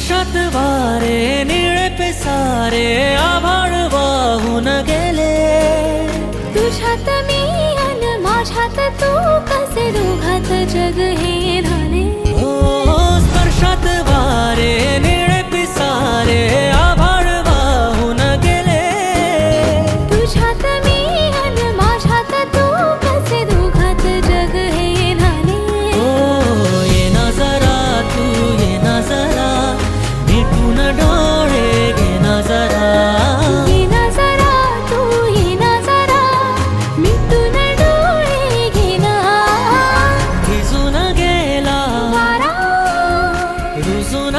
स्पर्शात वारे निळे पेसारे आभाळ वाहून गेले. तुझ्यात मी अन माझ्यात तू कसे दोघात जग हे झाले. हो स्पर्शात वारे निळे पिसारे आभाळ वाहून गेले. तुझ्यात मी अन माझ्यात तू कसे दोघात जग हे झाले. हो ये ना जरा तू ये ना जरा मिटून डोळे घे ना जरा. ये ना जरा तू ये ना जरा मिटून डोळे घे ना. भिजून गेला वारा रुजून